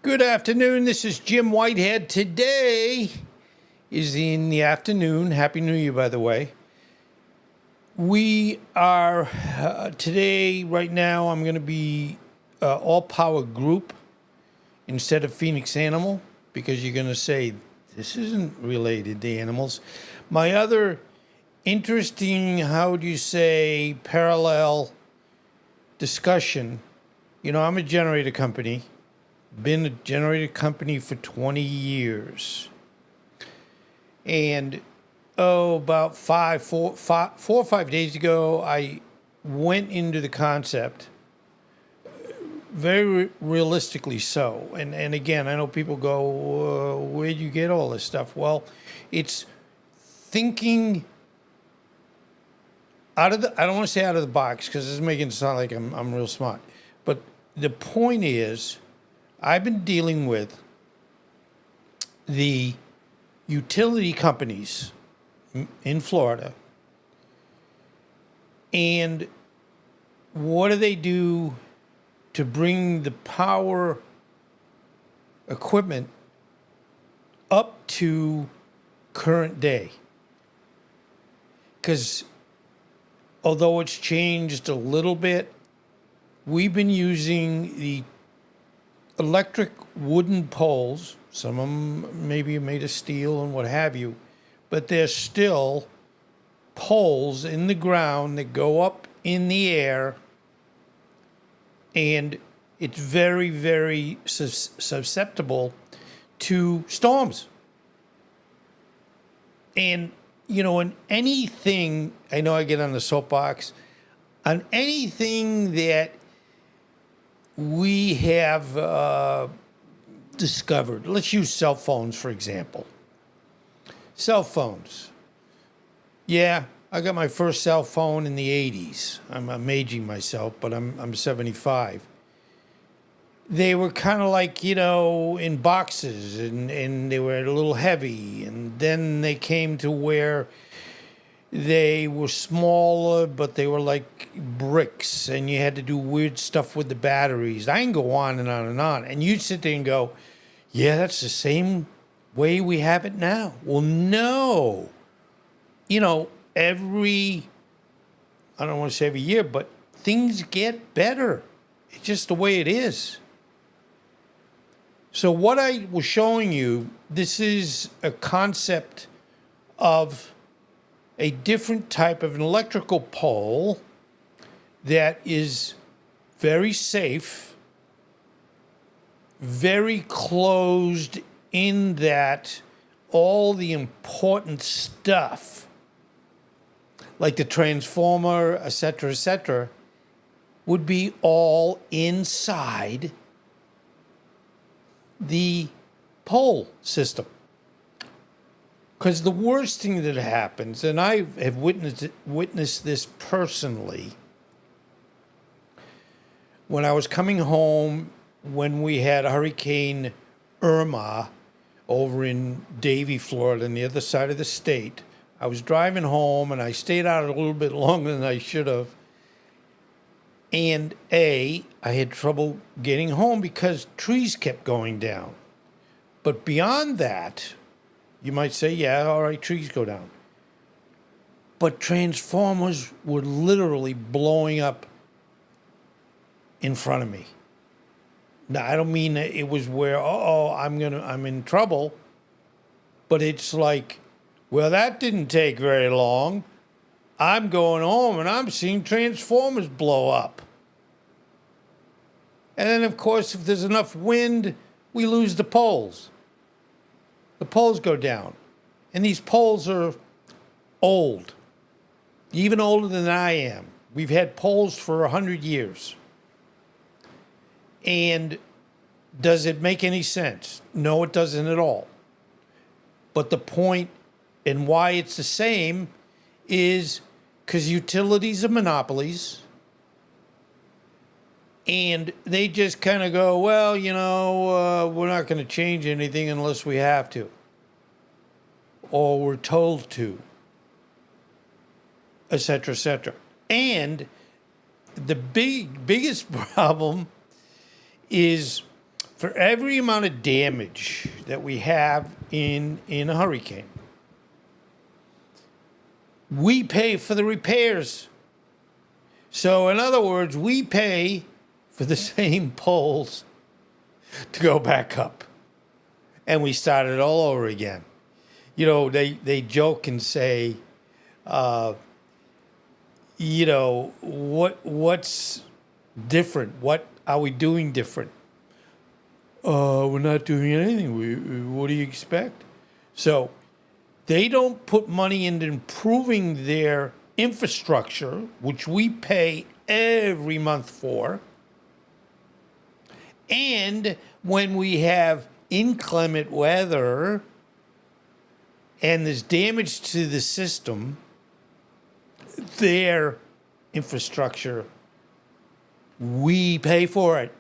Good afternoon. This is Jim Whitehead. Today is in the afternoon. Happy New Year, by the way. We are today, right now, I'm going to be all power group instead of Phoenix Animal because you're going to say, this isn't related to animals. My other interesting, how would you say, parallel discussion, I'm a generator company. Been a generator company for 20 years. And, about 4 or 5 days ago, I went into the concept, very realistically so. And again, I know people go, where'd you get all this stuff? Well, it's thinking I don't want to say out of the box because it's making it sound like I'm real smart. But the point is, I've been dealing with the utility companies in Florida, and what do they do to bring the power equipment up to current day? Because although it's changed a little bit, we've been using the electric wooden poles. Some of them maybe made of steel and what have you, but they're still poles in the ground that go up in the air, and it's very, very susceptible to storms. And, in anything, I know I get on the soapbox, on anything that we have discovered. Let's use cell phones, for example. Cell phones. Yeah, I got my first cell phone in the 80s. I'm aging myself, but I'm 75. They were kind of like, in boxes, and they were a little heavy. And then they came to where they were smaller, but they were like bricks, and you had to do weird stuff with the batteries. I can go on and on and on. And you'd sit there and go, yeah, that's the same way we have it now. Well, no. I don't want to say every year, but things get better. It's just the way it is. So what I was showing you, this is a concept of a different type of an electrical pole that is very safe, very closed in that all the important stuff, like the transformer, et cetera, would be all inside the pole system. Because the worst thing that happens, and I have witnessed this personally, when I was coming home when we had Hurricane Irma over in Davie, Florida, on the other side of the state, I was driving home and I stayed out a little bit longer than I should have. And I had trouble getting home because trees kept going down. But beyond that, you might say, yeah, all right, trees go down. But transformers were literally blowing up in front of me. Now, I don't mean that it was where, I'm in trouble. But it's like, well, that didn't take very long. I'm going home and I'm seeing transformers blow up. And then, of course, if there's enough wind, we lose the poles. The poles go down. And these poles are old, even older than I am. We've had poles for 100 years. And does it make any sense? No, it doesn't at all. But the point and why it's the same is because utilities are monopolies. And they just kind of go, well, we're not going to change anything unless we have to. Or we're told to. Et cetera, et cetera. And the biggest problem is, For every amount of damage that we have in a hurricane, we pay for the repairs. So in other words, we pay for the same poles to go back up. And we start it all over again. You know, they joke and say, you know, what's different? What are we doing different? We're not doing anything. What do you expect? So they don't put money into improving their infrastructure, which we pay every month for. And when we have inclement weather and there's damage to the system, their infrastructure, we pay for it.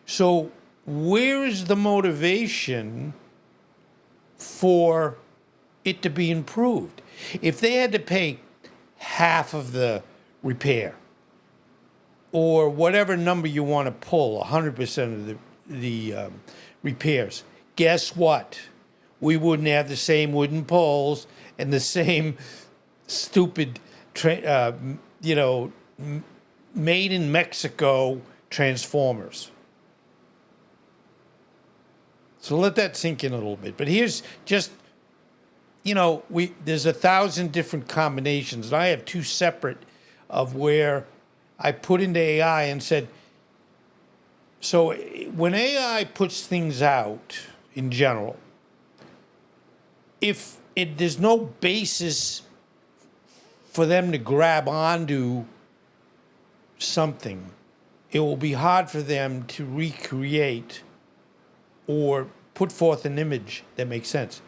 So where is the motivation for it to be improved? If they had to pay half of the repair or whatever number you want to pull, 100% of the repairs, guess what? We wouldn't have the same wooden poles and the same stupid, you know, made in Mexico transformers. So let that sink in a little bit. But here's just, you know, there's 1,000 different combinations. And I have two separate of where I put into AI and said, so when AI puts things out in general, if there's no basis for them to grab onto something, it will be hard for them to recreate or put forth an image that makes sense.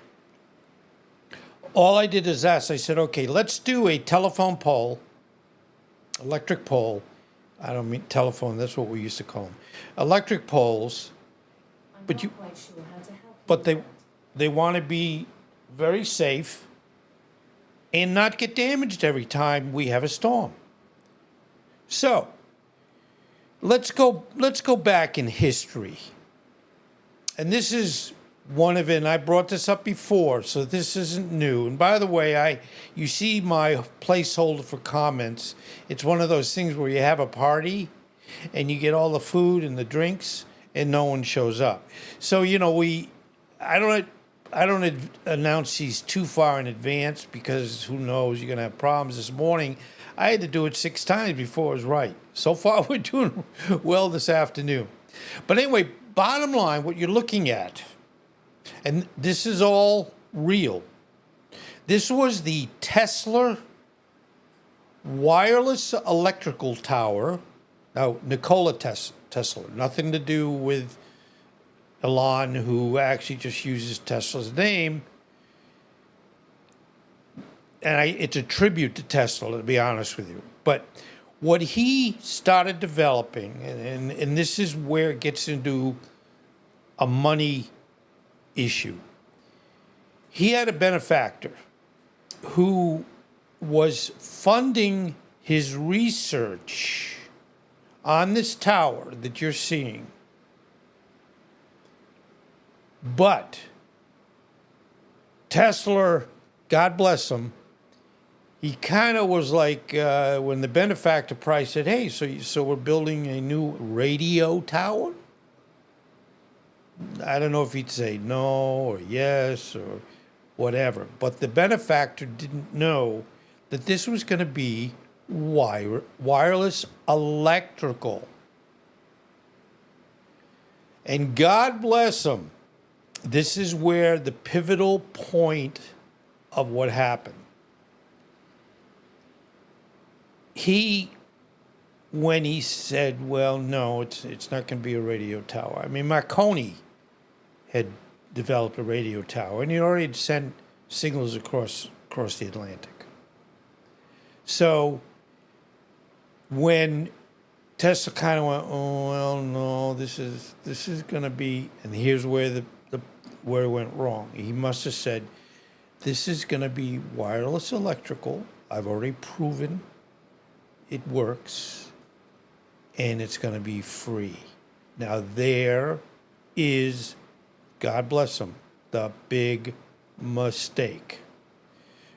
All I did is ask, I said, okay, let's do a telephone pole, electric pole. I don't mean telephone, that's what we used to call them. Electric poles, I'm not quite sure how to help but you. they want to be very safe and not get damaged every time we have a storm. So let's go back in history. And this is one of it, and I brought this up before, so this isn't new. And by the way, you see my placeholder for comments. It's one of those things where you have a party and you get all the food and the drinks and no one shows up. So, you know, I don't announce these too far in advance because who knows, you're going to have problems. This morning, I had to do it 6 times before it was right. So far, we're doing well this afternoon. But anyway, bottom line, what you're looking at, and this is all real. This was the Tesla wireless electrical tower. Now, Nikola Tesla, nothing to do with Elon, who actually just uses Tesla's name. And it's a tribute to Tesla, to be honest with you. But what he started developing, and this is where it gets into a money issue. He had a benefactor who was funding his research on this tower that you're seeing. But Tesla, God bless him, he kind of was like, when the benefactor price said, hey, so we're building a new radio tower? I don't know if he'd say no or yes or whatever. But the benefactor didn't know that this was going to be wireless electrical. And God bless him, this is where the pivotal point of what happened. When he said, well, no, it's not going to be a radio tower. I mean, Marconi had developed a radio tower, and he already had sent signals across the Atlantic. So when Tesla kind of went, oh, well, no, this is going to be, and here's where where it went wrong. He must have said, this is going to be wireless electrical. I've already proven it works, and it's going to be free. Now, there is, God bless them, the big mistake.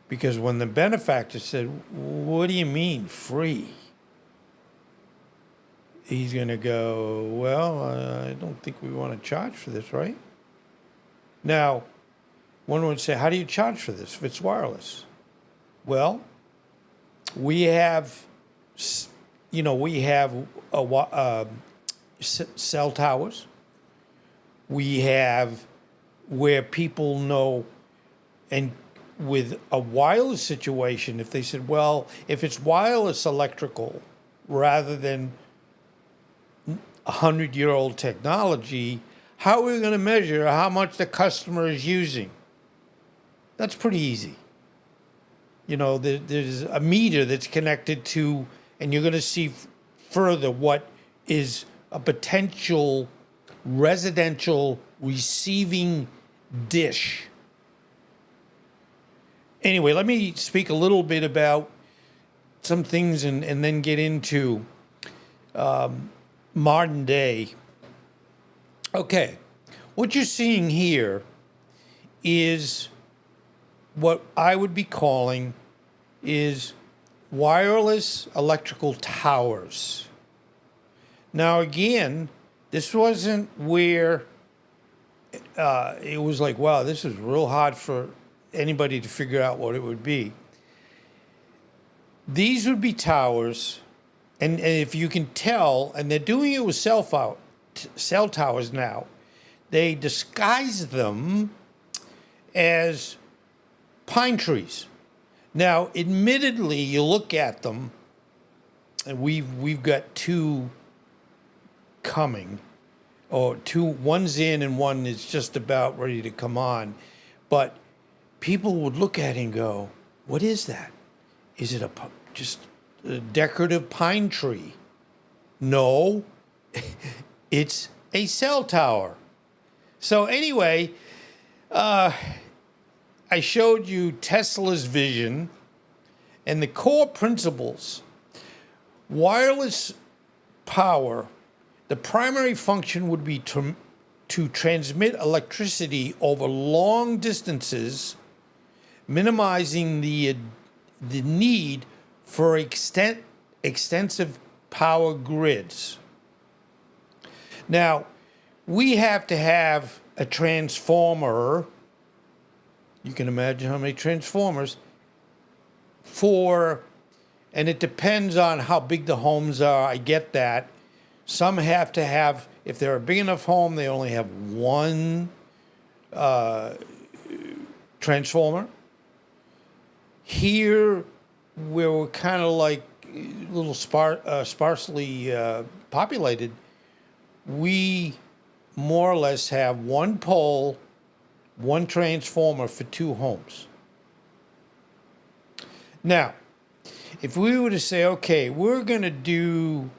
Because when the benefactor said, "What do you mean free?" He's going to go, "Well, I don't think we want to charge for this, right?" Now, one would say, "How do you charge for this if it's wireless?" Well, we have, cell towers. We have where people know, and with a wireless situation, if they said, well, if it's wireless electrical rather than 100-year-old technology, how are we going to measure how much the customer is using? That's pretty easy. There's a meter that's connected to, and you're going to see further what is a potential residential receiving dish. Anyway, let me speak a little bit about some things and then get into modern day. Okay, what you're seeing here is what I would be calling is wireless electrical towers. Now, again, this wasn't where it was like, wow, this is real hard for anybody to figure out what it would be. These would be towers, and if you can tell, and they're doing it with cell towers now, they disguise them as pine trees. Now, admittedly, you look at them, and we've got two coming, or two, one's in and one is just about ready to come on, but people would look at it and go, what is that? Is it just a decorative pine tree? No, it's a cell tower. So anyway, I showed you Tesla's vision and the core principles. Wireless power, the primary function would be to transmit electricity over long distances, minimizing the need for extensive power grids. Now, we have to have a transformer. You can imagine how many transformers and it depends on how big the homes are. I get that. Some have to have, if they're a big enough home, they only have one transformer. Here, where we're kind of like a little sparsely populated, we more or less have one pole, one transformer for two homes. Now, if we were to say, okay, we're going to do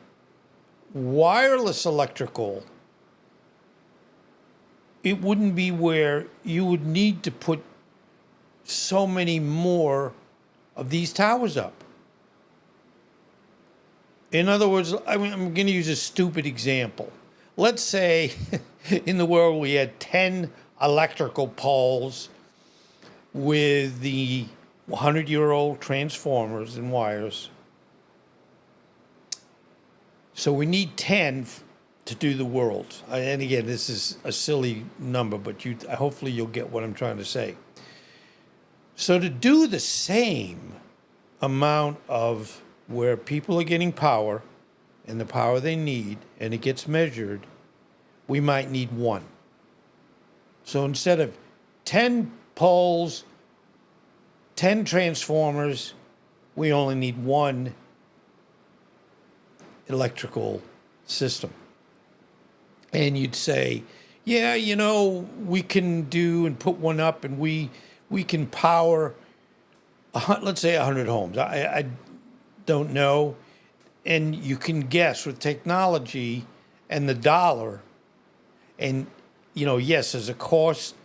wireless electrical, it wouldn't be where you would need to put so many more of these towers up. In other words, I'm going to use a stupid example. Let's say in the world we had 10 electrical poles with the 100-year-old transformers and wires. So we need 10 to do the world. And again, this is a silly number, but hopefully you'll get what I'm trying to say. So to do the same amount of where people are getting power and the power they need, and it gets measured, we might need one. So instead of 10 poles, 10 transformers, we only need one electrical system. And you'd say, yeah, we can do and put one up, and we can power, let's say 100 homes. I don't know. And you can guess with technology and the dollar, and, yes, there's a cost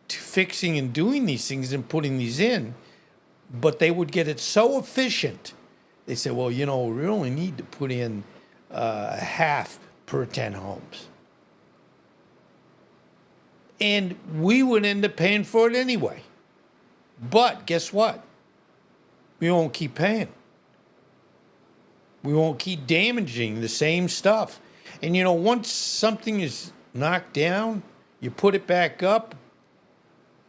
to fixing and doing these things and putting these in, but they would get it so efficient. They say, well, we only need to put in half per 10 homes. And we would end up paying for it anyway. But guess what? We won't keep paying. We won't keep damaging the same stuff. And once something is knocked down, you put it back up,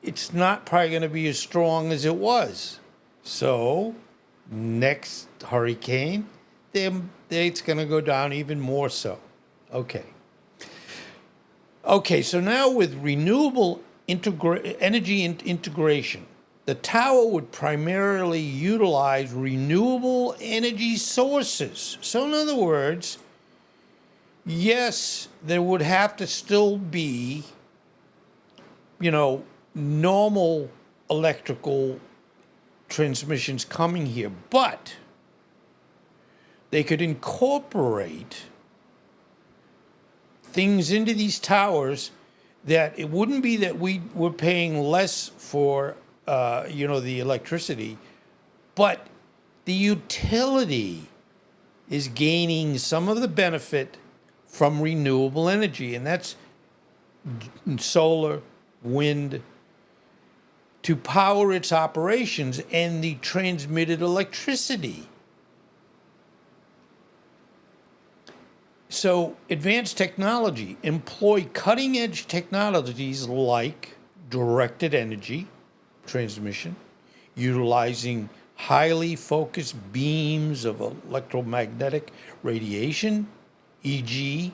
it's not probably going to be as strong as it was. So, next hurricane, it's going to go down even more so. Okay. Okay, so now with renewable energy integration, the tower would primarily utilize renewable energy sources. So in other words, yes, there would have to still be, normal electrical transmissions coming here, but they could incorporate things into these towers that it wouldn't be that we were paying less for, the electricity, but the utility is gaining some of the benefit from renewable energy, and that's solar, wind, to power its operations and the transmitted electricity. So advanced technology employ cutting-edge technologies like directed energy transmission, utilizing highly focused beams of electromagnetic radiation, e.g.,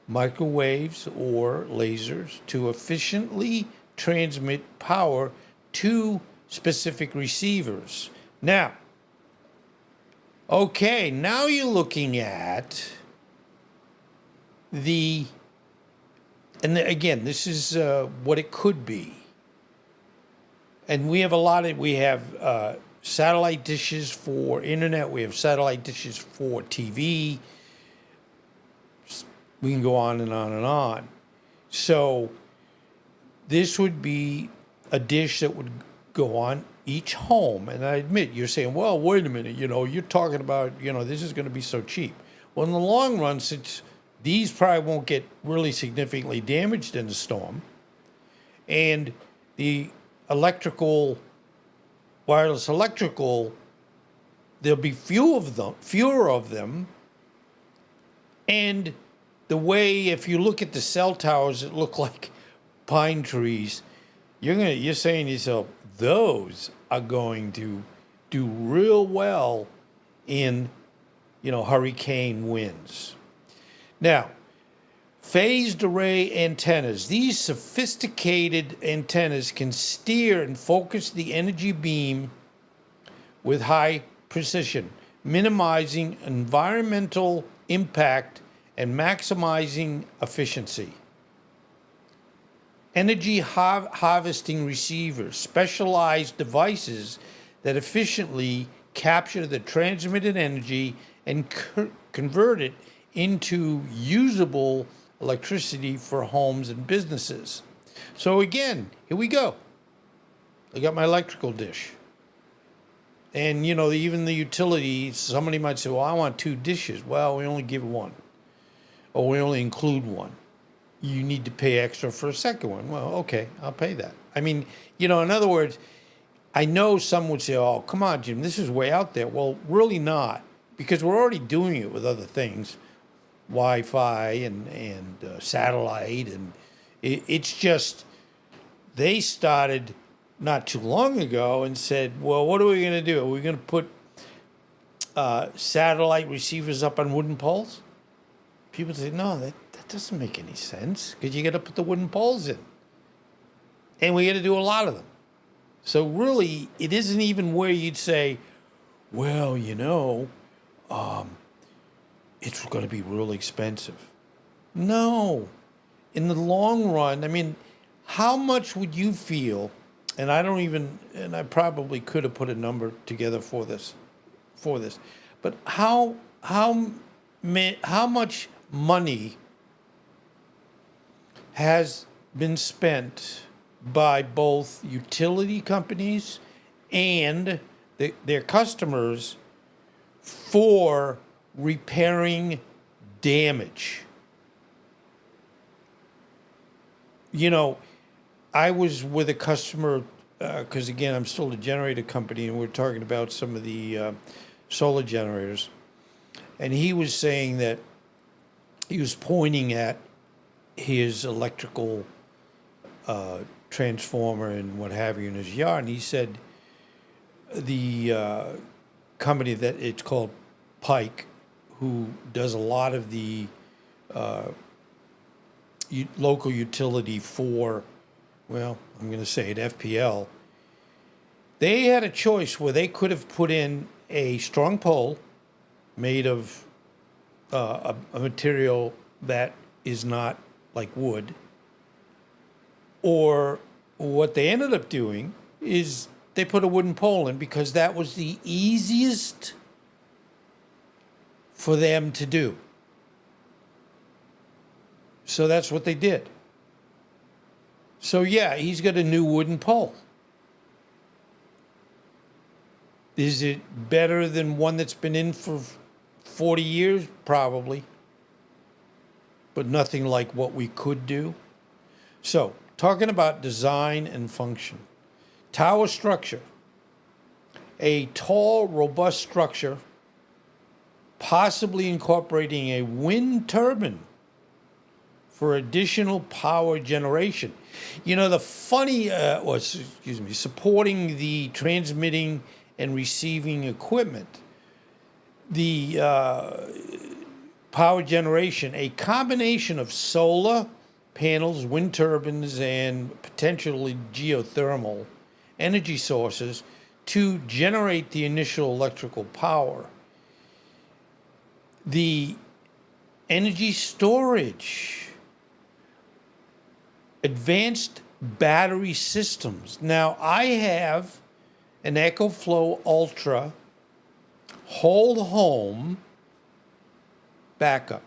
microwaves or lasers, to efficiently transmit power to specific receivers. Now, now you're looking at again, this is what it could be. And we have satellite dishes for internet, we have satellite dishes for TV. We can go on and on and on. So this would be a dish that would go on each home. And I admit, you're saying, well, wait a minute, you're talking about, this is going to be so cheap. Well, in the long run, since these probably won't get really significantly damaged in the storm, and the wireless electrical, there'll be fewer of them, and the way, if you look at the cell towers that look like pine trees, you're saying to yourself, those are going to do real well in, hurricane winds. Now, phased array antennas. These sophisticated antennas can steer and focus the energy beam with high precision, minimizing environmental impact and maximizing efficiency. Energy harvesting receivers, specialized devices that efficiently capture the transmitted energy and convert it into usable electricity for homes and businesses. So again, here we go. I got my electrical dish. And, even the utility, somebody might say, well, I want 2 dishes. Well, we only give one. Or we only include one. You need to pay extra for a second one. Well, okay, I'll pay that. I mean, in other words, I know some would say, oh, come on, Jim, this is way out there. Well, really not, because we're already doing it with other things, Wi-Fi and satellite. And it's just, they started not too long ago and said, well, what are we going to do? Are we going to put satellite receivers up on wooden poles? People say, no, that doesn't make any sense, because you got to put the wooden poles in. And we got to do a lot of them. So really, it isn't even where you'd say, well, it's going to be real expensive. No. In the long run, I mean, how much would you feel, and I probably could have put a number together for this, but how much money has been spent by both utility companies and their customers for repairing damage? you know, I was with a customer because again, I'm still a generator company, and we're talking about some of the solar generators, and he was saying that he was pointing at his electrical transformer and what have you in his yard, and he said the company that it's called Pike, who does a lot of the local utility for, well, I'm going to say it, FPL. They had a choice where they could have put in a strong pole made of a material that is not like wood, or what they ended up doing is they put a wooden pole in because that was the easiest for them to do. So that's what they did. So yeah, he's got a new wooden pole. Is it better than one that's been in for 40 years? Probably. But nothing like what we could do. So, talking about design and function. Tower structure. A tall, robust structure, possibly incorporating a wind turbine for additional power generation. You know, the funny, supporting the transmitting and receiving equipment. The power generation, a combination of solar panels, wind turbines, and potentially geothermal energy sources to generate the initial electrical power. The energy storage, advanced battery systems. Now, I have an EcoFlow Ultra whole home backup.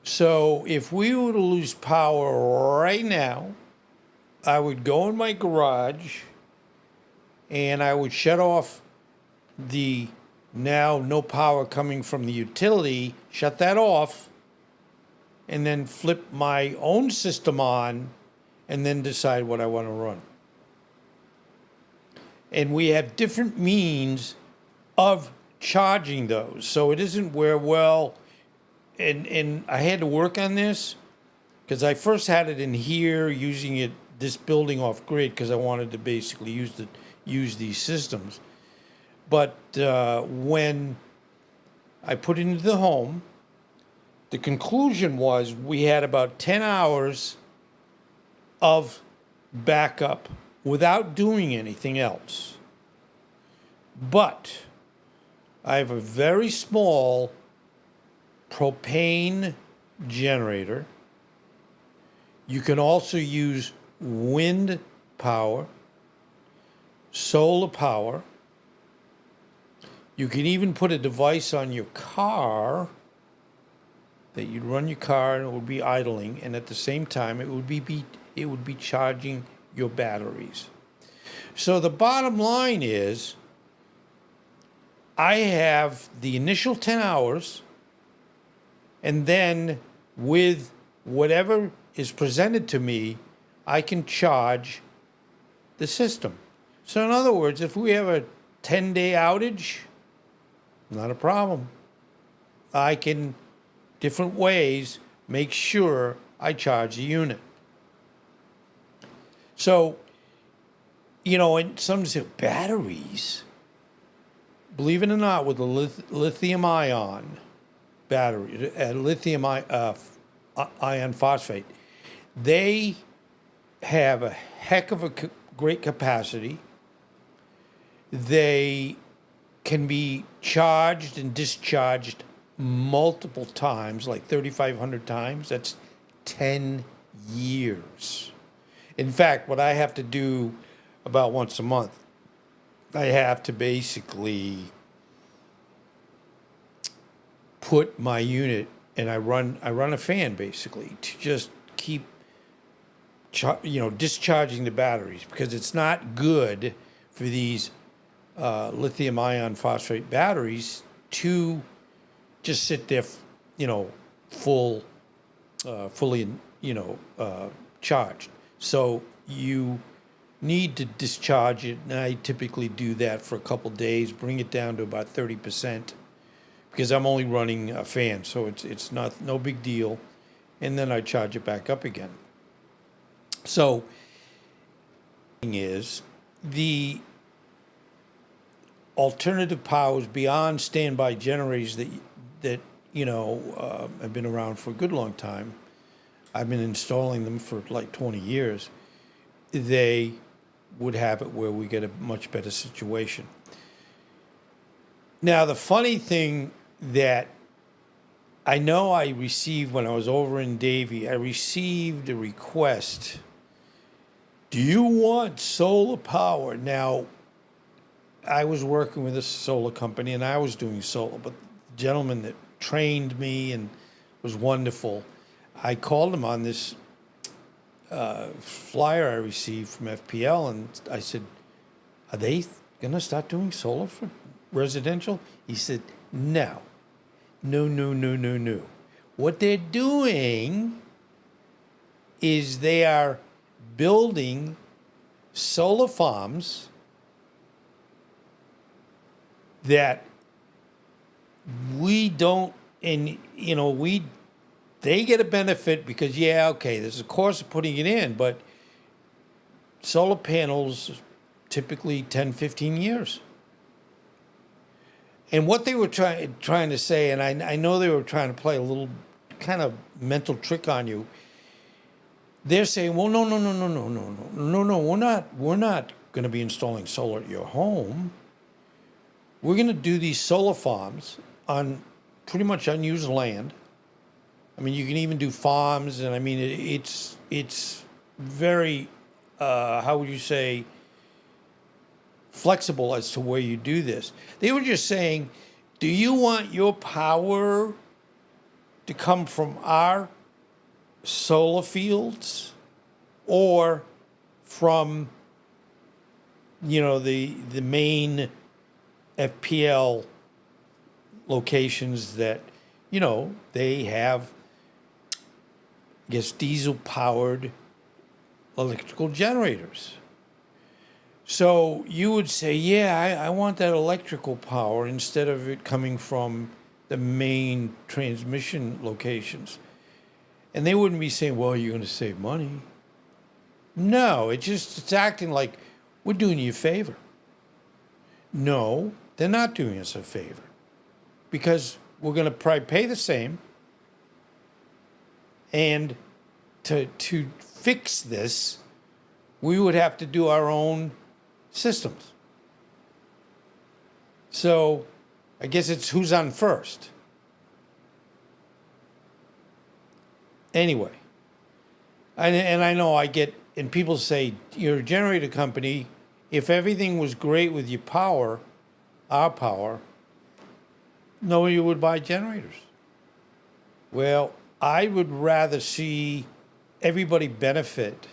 So if we were to lose power right now, I would go in my garage and I would shut off the now no power coming from the utility, shut that off, and then flip my own system on and then decide what I want to run. And we have different means of charging those. So it isn't where, well, and I had to work on this because I first had it in here using it, this building off grid, because I wanted to basically use these systems. But when I put it into the home, the conclusion was we had about 10 hours of backup without doing anything else. But I have a very small propane generator. You can also use wind power, solar power. You can even put a device on your car that you'd run your car and it would be idling, and at the same time it would be charging your batteries. So the bottom line is I have the initial 10 hours, and then with whatever is presented to me, I can charge the system. So in other words, if we have a 10-day outage, not a problem. I can, different ways, make sure I charge the unit. So, you know, and some say batteries. Believe it or not, with the lithium ion battery, lithium ion phosphate, they have a heck of a great capacity. They can be charged and discharged multiple times, like 3,500 times. That's 10 years. In fact, what I have to do about once a month, I have to basically put my unit, and I run a fan basically to just keep discharging the batteries, because it's not good for these lithium ion phosphate batteries to just sit there, fully charged. So you need to discharge it, and I typically do that for a couple days, bring it down to about 30%, because I'm only running a fan, so it's no big deal, and then I charge it back up again. So, thing is the alternative powers beyond standby generators that have been around for a good long time. I've been installing them for like 20 years. They would have it where we get a much better situation. Now, the funny thing that I know I received when I was over in Davie, I received a request. Do you want solar power? Now, I was working with a solar company and I was doing solar, but the gentleman that trained me and was wonderful, I called him on this flyer I received from FPL, and I said, are they going to start doing solar for residential? He said, no. What they're doing is they are building solar farms that we don't, and they get a benefit because, there's a cost of putting it in, but solar panels typically 10, 15 years. And what they were trying to say, and I know they were trying to play a little kind of mental trick on you. They're saying, well, no, we're not going to be installing solar at your home. We're going to do these solar farms on pretty much unused land. I mean, you can even do farms, and I mean, it's very, how would you say, flexible as to where you do this. They were just saying, do you want your power to come from our solar fields or from, the main FPL locations that, they have, I guess, diesel-powered electrical generators. So you would say, I want that electrical power instead of it coming from the main transmission locations. And they wouldn't be saying, well, you're going to save money. No, it's acting like we're doing you a favor. No, they're not doing us a favor, because we're going to probably pay the same. And to fix this, we would have to do our own systems. So I guess it's who's on first. Anyway, and I know I get, and people say, you're a generator company, if everything was great with your power, our power, nobody would buy generators. Well, I would rather see everybody benefit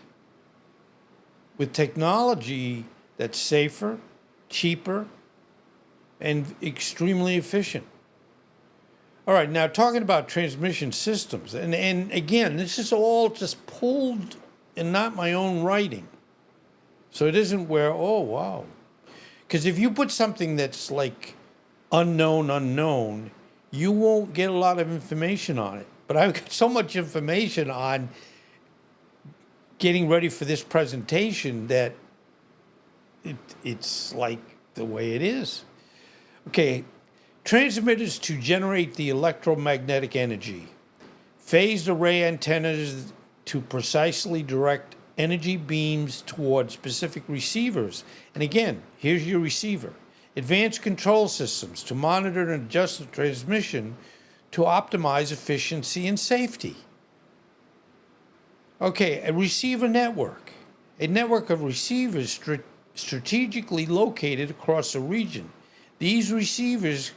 with technology that's safer, cheaper, and extremely efficient. All right, now talking about transmission systems, and again, this is all just pulled and not my own writing. So it isn't where, oh, wow. Because if you put something that's like unknown, you won't get a lot of information on it. But I've got so much information on getting ready for this presentation that it's like the way it is. Okay, transmitters to generate the electromagnetic energy. Phased array antennas to precisely direct energy beams toward specific receivers. And again, here's your receiver. Advanced control systems to monitor and adjust the transmission to optimize efficiency and safety. Okay, a receiver network. A network of receivers strategically located across a region. These receivers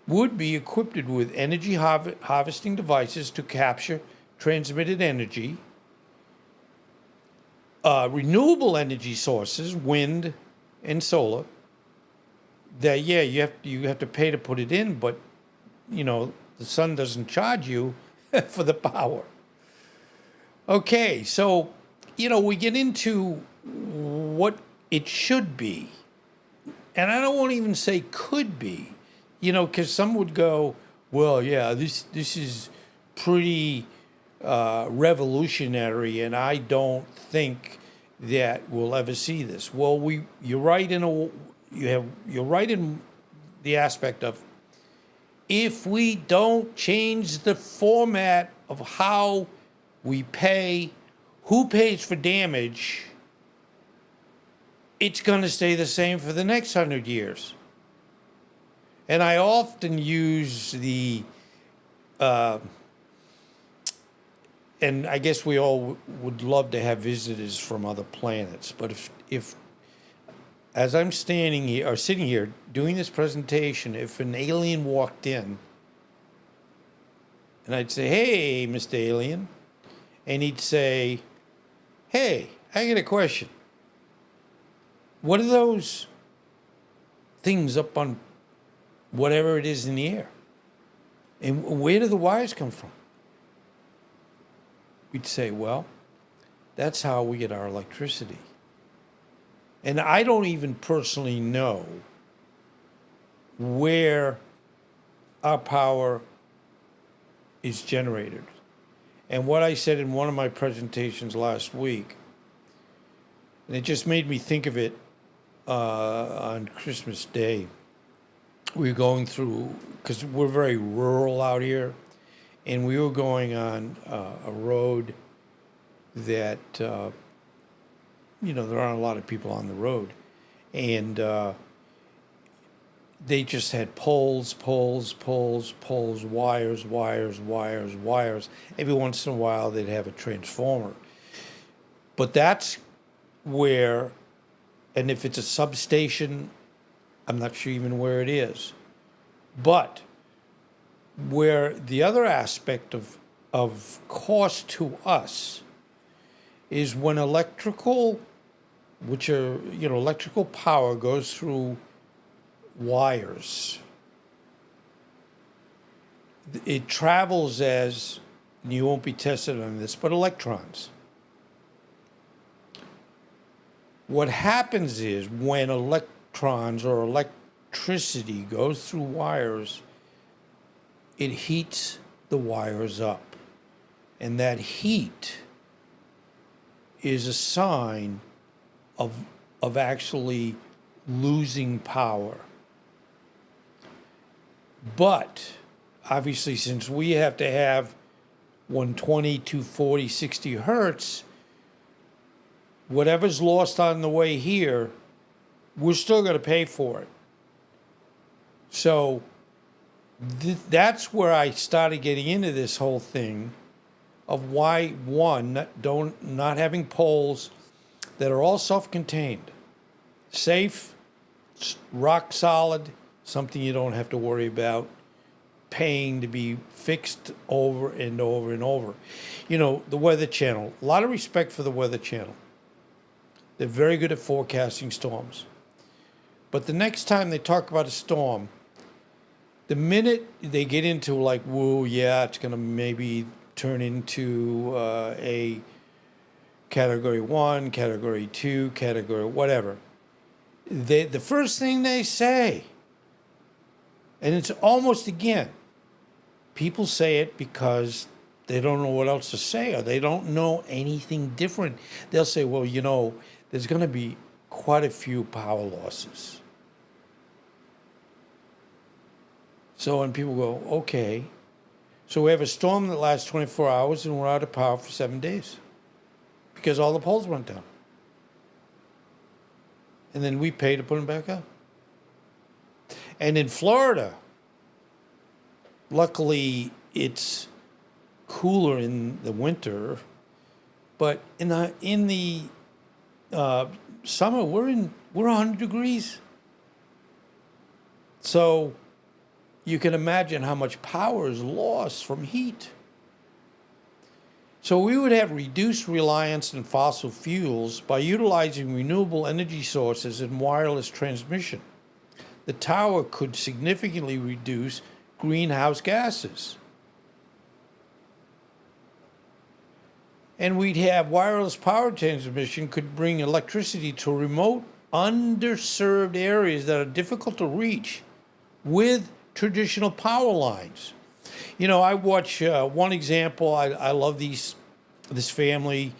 would be equipped with energy harvesting devices to capture transmitted energy, renewable energy sources, wind and solar, that, you have to pay to put it in, but, the sun doesn't charge you for the power. Okay, so, we get into what it should be. And I don't want to even say could be, because some would go, well, yeah, this is pretty revolutionary, and I don't think that we'll ever see this. Well, you're right you're right in the aspect of if we don't change the format of how we pay, who pays for damage, it's going to stay the same for the next 100 years. And I often use and I guess we all would love to have visitors from other planets, but if as I'm standing here or sitting here doing this presentation, if an alien walked in and I'd say, hey, Mr. Alien, and he'd say, hey, I got a question. What are those things up on whatever it is in the air? And where do the wires come from? We'd say, well, that's how we get our electricity. And I don't even personally know where our power is generated. And what I said in one of my presentations last week, and it just made me think of it on Christmas Day. We were going through, because we're very rural out here, and we were going on a road that, there aren't a lot of people on the road. And they just had poles, wires. Every once in a while, they'd have a transformer. But that's where, and if it's a substation, I'm not sure even where it is. But where the other aspect of cost to us is when electrical power goes through wires. It travels as, and you won't be tested on this, but electrons. What happens is when electrons or electricity goes through wires, it heats the wires up. And that heat is a sign of actually losing power. But obviously, since we have to have 120, 240, 60 hertz, whatever's lost on the way here, we're still going to pay for it. So that's where I started getting into this whole thing of why, one, not having poles that are all self-contained, safe, rock solid, something you don't have to worry about paying to be fixed over and over and over. The Weather Channel, a lot of respect for the Weather Channel. They're very good at forecasting storms. But the next time they talk about a storm, the minute they get into like, whoa, yeah, it's going to maybe turn into a category 1, category 2, category whatever, the first thing they say, and it's almost, again, people say it because they don't know what else to say or they don't know anything different. They'll say, well, there's going to be quite a few power losses. So when people go, okay, so we have a storm that lasts 24 hours and we're out of power for 7 days because all the poles went down. And then we pay to put them back up. And in Florida, luckily it's cooler in the winter, but in the summer we're 100 degrees. So you can imagine how much power is lost from heat. So we would have reduced reliance on fossil fuels by utilizing renewable energy sources and wireless transmission. The tower could significantly reduce greenhouse gases. And we'd have wireless power transmission could bring electricity to remote, underserved areas that are difficult to reach with traditional power lines. You know, I watch one example. I love this family.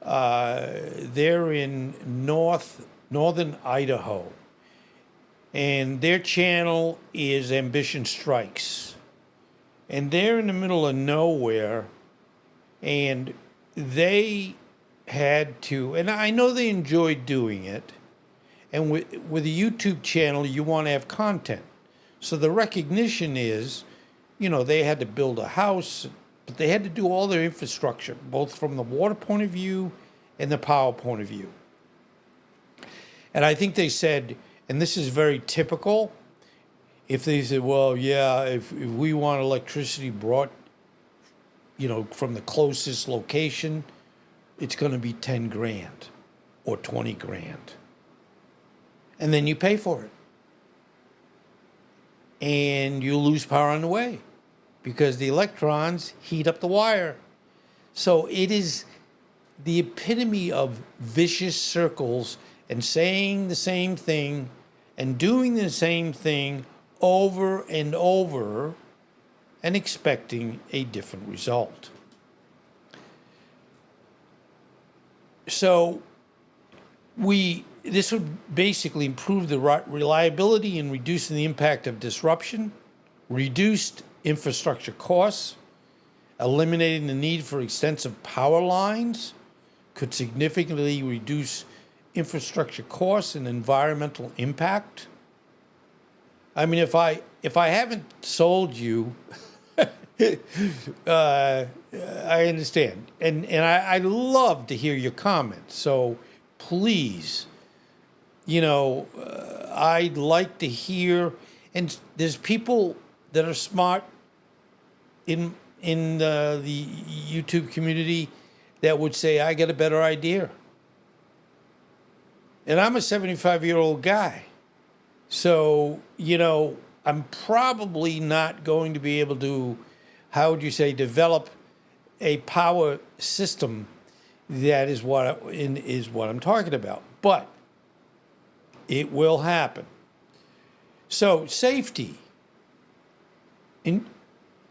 They're in northern Idaho, and their channel is Ambition Strikes, and they're in the middle of nowhere, and they had to, and I know they enjoyed doing it. And with a YouTube channel, you want to have content. So the recognition is, you know, they had to build a house, but they had to do all their infrastructure, both from the water point of view and the power point of view. And I think they said, and this is very typical, if they said, well, yeah, if we want electricity brought, you know, from the closest location, it's going to be 10 grand or 20 grand. And then you pay for it. And you lose power on the way because the electrons heat up the wire. So it is the epitome of vicious circles and saying the same thing and doing the same thing over and over and expecting a different result. So this would basically improve the reliability and reducing the impact of disruption, reduced infrastructure costs, eliminating the need for extensive power lines, could significantly reduce infrastructure costs and environmental impact. I mean, if I haven't sold you, I understand, and I love to hear your comments. So please, you know, I'd like to hear, and there's people that are smart in the YouTube community that would say, I get a better idea. And I'm a 75-year-old guy. So, you know, I'm probably not going to be able to, how would you say, develop a power system that is what I'm talking about. But it will happen. So safety.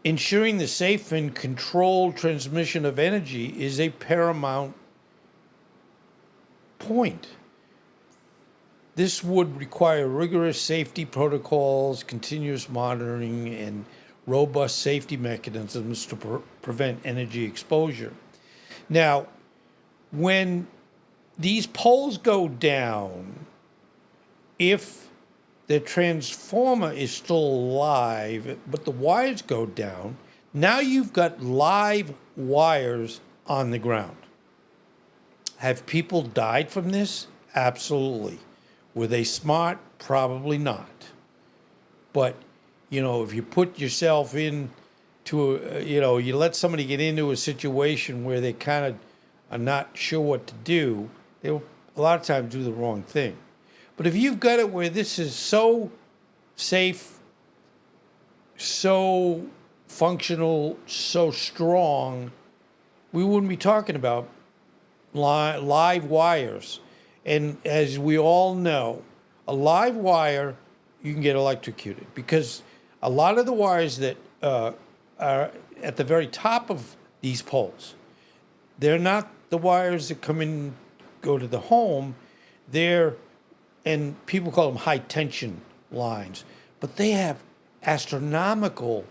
Ensuring the safe and controlled transmission of energy is a paramount point. This would require rigorous safety protocols, continuous monitoring, and robust safety mechanisms to prevent energy exposure. Now, when these poles go down, if the transformer is still alive, but the wires go down, now you've got live wires on the ground. Have people died from this? Absolutely. Were they smart? Probably not. But, you know, if you put yourself into, you let somebody get into a situation where they kind of are not sure what to do, they will a lot of times do the wrong thing. But if you've got it where this is so safe, so functional, so strong, we wouldn't be talking about live wires. And as we all know, a live wire, you can get electrocuted because a lot of the wires that are at the very top of these poles, they're not the wires that go to the home. And people call them high tension lines, but they have astronomical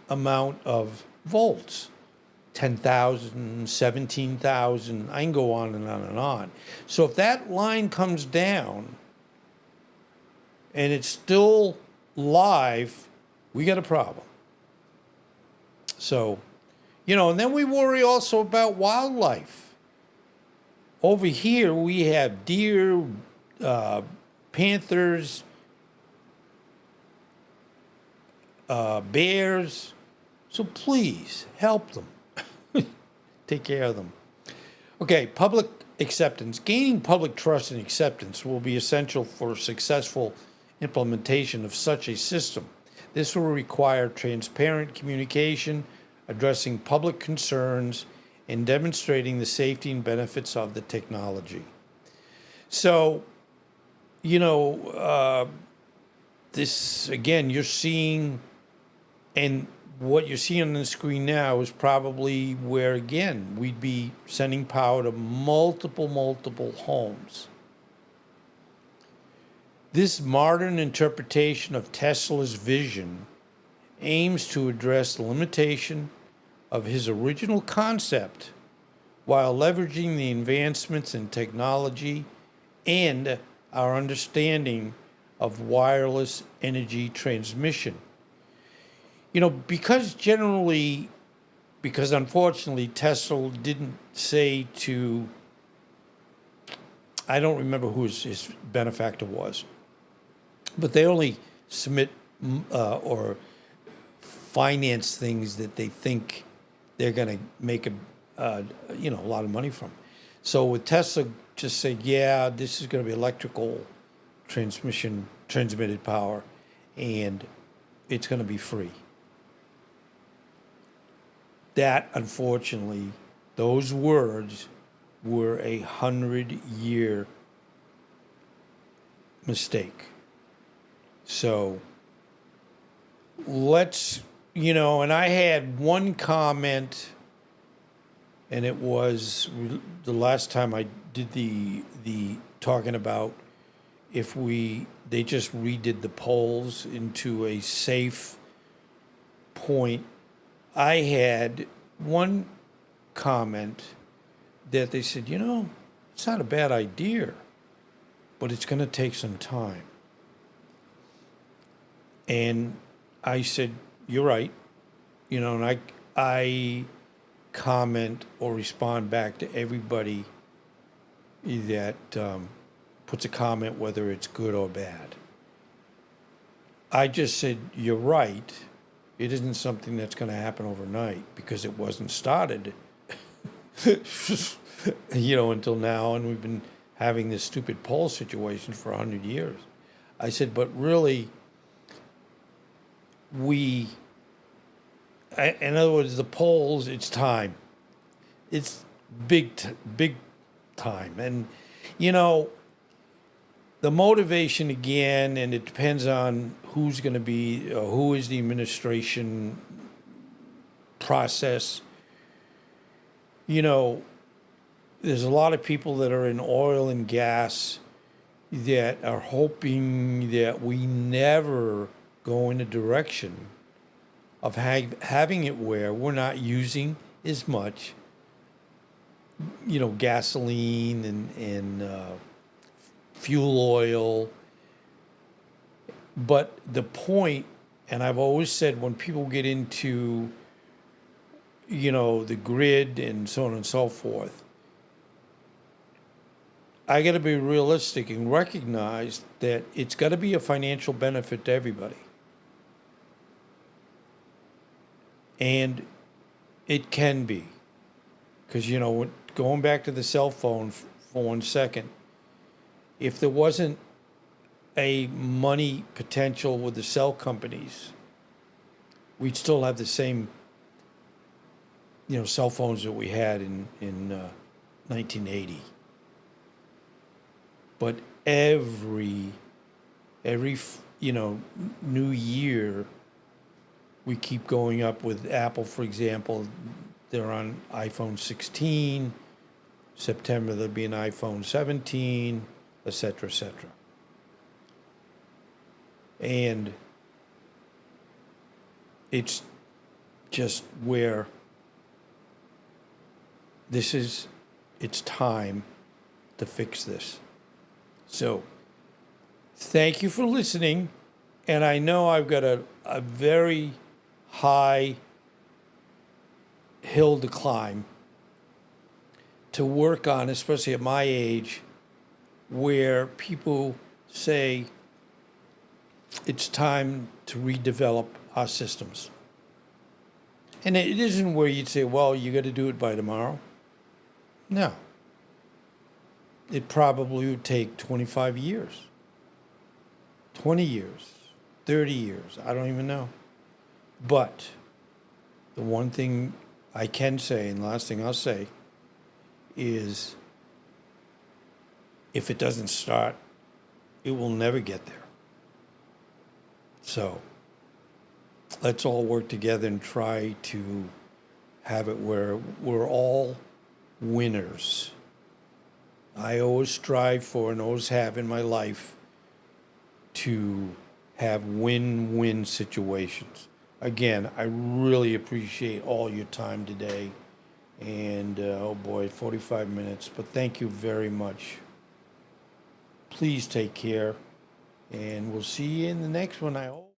amount of volts. 10,000, 17,000, I can go on and on and on. So if that line comes down and it's still live, we got a problem. So, and then we worry also about wildlife. Over here, we have deer, panthers, bears. So please help them. Take care of them. Okay, public acceptance. Gaining public trust and acceptance will be essential for successful implementation of such a system. This will require transparent communication, addressing public concerns, and demonstrating the safety and benefits of the technology. So, this again, you're seeing, and what you're seeing on the screen now is probably where, again, we'd be sending power to multiple homes. This modern interpretation of Tesla's vision aims to address the limitation of his original concept while leveraging the advancements in technology and our understanding of wireless energy transmission. Because unfortunately Tesla didn't say to, I don't remember who his benefactor was, but they only submit or finance things that they think they're going to make a lot of money from. So with Tesla, just say, yeah, this is going to be electrical transmitted power, and it's going to be free. That, unfortunately, those words were 100-year mistake. So let's, and I had one comment, and it was the last time I did the talking about if they just redid the polls into a safe point. I had one comment that they said, it's not a bad idea, but it's going to take some time. And I said, you're right. And I comment or respond back to everybody that puts a comment, whether it's good or bad. I just said, you're right. It isn't something that's going to happen overnight because it wasn't started, until now. And we've been having this stupid poll situation for 100 years. I said, but really, in other words, the polls, it's time. It's big time. And, the motivation again, and it depends on who's going to be, who is the administration process. There's a lot of people that are in oil and gas that are hoping that we never go in a direction of having it where we're not using as much, gasoline and fuel oil. But the point, and I've always said, when people get into, the grid and so on and so forth, I got to be realistic and recognize that it's got to be a financial benefit to everybody. And it can be. Because, going back to the cell phone for 1 second, if there wasn't a money potential with the cell companies, we'd still have the same, cell phones that we had in 1980. But every new year, we keep going up with Apple, for example. They're on iPhone 16. September, there'll be an iPhone 17, et cetera, et cetera. And it's just where it's time to fix this. So, thank you for listening. And I know I've got a very high hill to climb to work on, especially at my age, where people say it's time to redevelop our systems. And it isn't where you'd say, well, you got to do it by tomorrow. No. It probably would take 25 years, 20 years, 30 years. I don't even know. But the one thing I can say, and last thing I'll say, is if it doesn't start, it will never get there. So let's all work together and try to have it where we're all winners. I always strive for and always have in my life to have win-win situations. Again, I really appreciate all your time today. And oh boy, 45 minutes, but thank you very much. Please take care, and we'll see you in the next one, I hope.